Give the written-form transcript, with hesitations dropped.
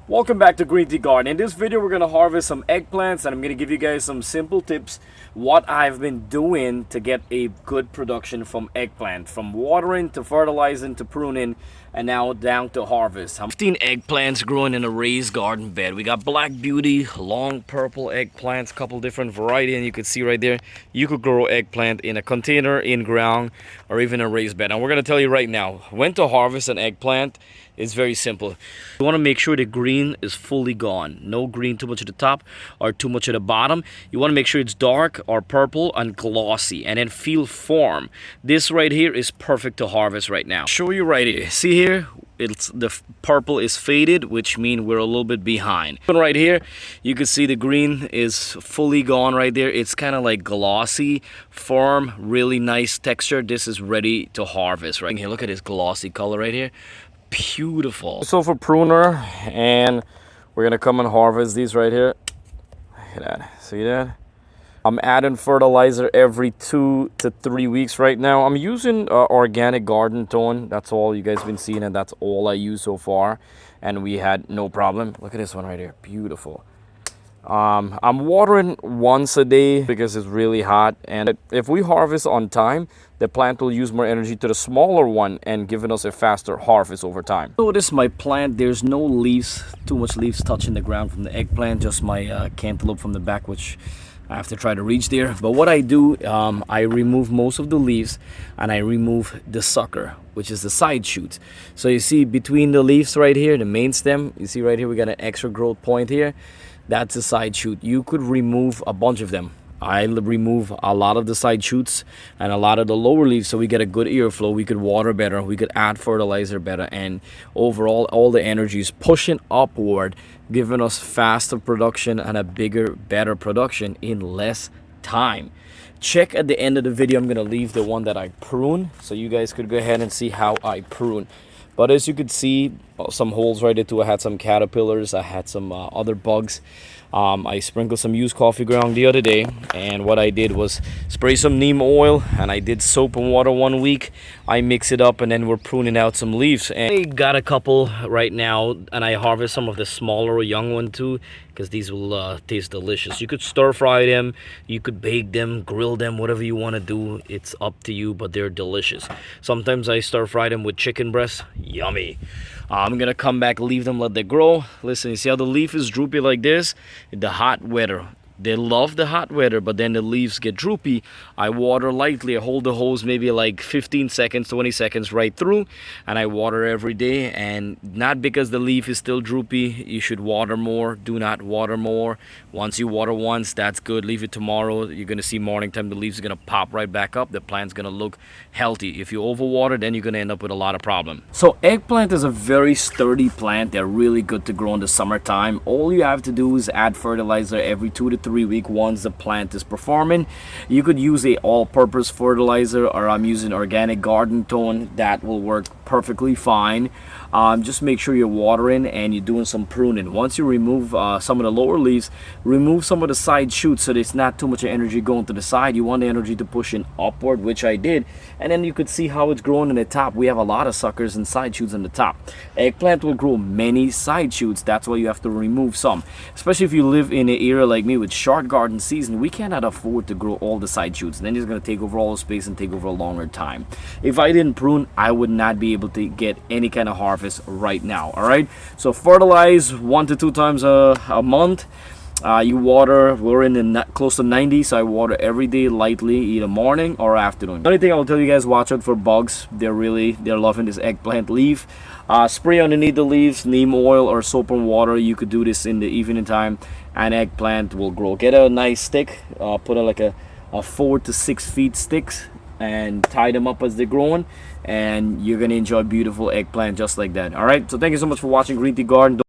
Welcome back to GreenTGarden. In this video we're going to harvest some eggplants, and I'm going to give you guys some simple tips what I've been doing to get a good production from eggplant, from watering to fertilizing to pruning and now down to harvest. 15 eggplants growing in a raised garden bed. We got Black Beauty, long purple eggplants, couple different variety, and you can see right there you could grow eggplant in a container, in ground, or even a raised bed. And we're going to tell you right now when to harvest an eggplant. It's very simple. You want to make sure the green is fully gone. No green too much at the top or too much at the bottom. You want to make sure it's dark or purple and glossy, and then feel form. This right here is perfect to harvest right now. Show you right here. See here? It's the purple is faded, which means we're a little bit behind. And right here, you can see the green is fully gone right there. It's kind of like glossy, firm, really nice texture. This is ready to harvest right here. Look at this glossy color right here. Beautiful. So for pruner, and we're gonna come and harvest these right here. Look at that. See that? I'm adding fertilizer every 2 to 3 weeks right now. I'm using organic garden tone. That's all you guys been seeing, and that's all I use so far, and we had no problem. Look at this one right here. Beautiful. I'm watering once a day because it's really hot, and if we harvest on time, the plant will use more energy to the smaller one and giving us a faster harvest over time. Notice my plant, there's no leaves, too much leaves touching the ground from the eggplant, just my cantaloupe from the back, which I have to try to reach there. But what I do, I remove most of the leaves and I remove the sucker, which is the side shoots. So you see between the leaves right here, the main stem, you see right here we got an extra growth point here. That's a side shoot. You could remove a bunch of them. I remove a lot of the side shoots and a lot of the lower leaves so we get a good airflow. We could water better, we could add fertilizer better, and overall all the energy is pushing upward, giving us faster production and a bigger, better production in less time. Check at the end of the video. I'm going to leave the one that I prune so you guys could go ahead and see how I prune. But as you could see, some holes right there too. I had some caterpillars, I had some other bugs. I sprinkled some used coffee ground the other day, and what I did was spray some neem oil, and I did soap and water 1 week. I mix it up, and then we're pruning out some leaves. And I got a couple right now, and I harvest some of the smaller young one too, because these will taste delicious. You could stir fry them, you could bake them, grill them, whatever you want to do. It's up to you, but they're delicious. Sometimes I stir fry them with chicken breast. Yummy. I'm gonna come back, leave them, let them grow. Listen, you see how the leaf is droopy like this? The hot weather. They love the hot weather, but then the leaves get droopy. I water lightly. I hold the hose maybe like 15 seconds, 20 seconds right through, and I water every day. And not because the leaf is still droopy, you should water more. Do not water more. Once you water once, that's good. Leave it tomorrow. You're gonna see morning time the leaves are gonna pop right back up. The plant's gonna look healthy. If you overwater, then you're gonna end up with a lot of problems. So eggplant is a very sturdy plant. They're really good to grow in the summertime. All you have to do is add fertilizer every 2 to 3 weeks once the plant is performing. You could use a all-purpose fertilizer, or I'm using organic garden tone. That will work perfectly fine. Just make sure you're watering and you're doing some pruning. Once you remove some of the lower leaves, remove some of the side shoots so there's not too much energy going to the side. You want the energy to push in upward, which I did, and then you could see how it's growing in the top. We have a lot of suckers and side shoots on the top. Eggplant will grow many side shoots. That's why you have to remove some, especially if you live in an area like me with short garden season. We cannot afford to grow all the side shoots, and then it's going to take over all the space and take over a longer time. If I didn't prune, I would not be able to get any kind of harvest right now. All right, so fertilize 1 to 2 times a month. You water, we're in the close to 90, so I water every day lightly, either morning or afternoon. The only thing I'll tell you guys, watch out for bugs. They're loving this eggplant leaf. Spray underneath the leaves, neem oil or soap and water. You could do this in the evening time, and eggplant will grow. Get a nice stick, put like a 4 to 6 feet sticks, and tie them up as they're growing, and you're gonna enjoy beautiful eggplant just like that. All right, so thank you so much for watching GreenTGarden.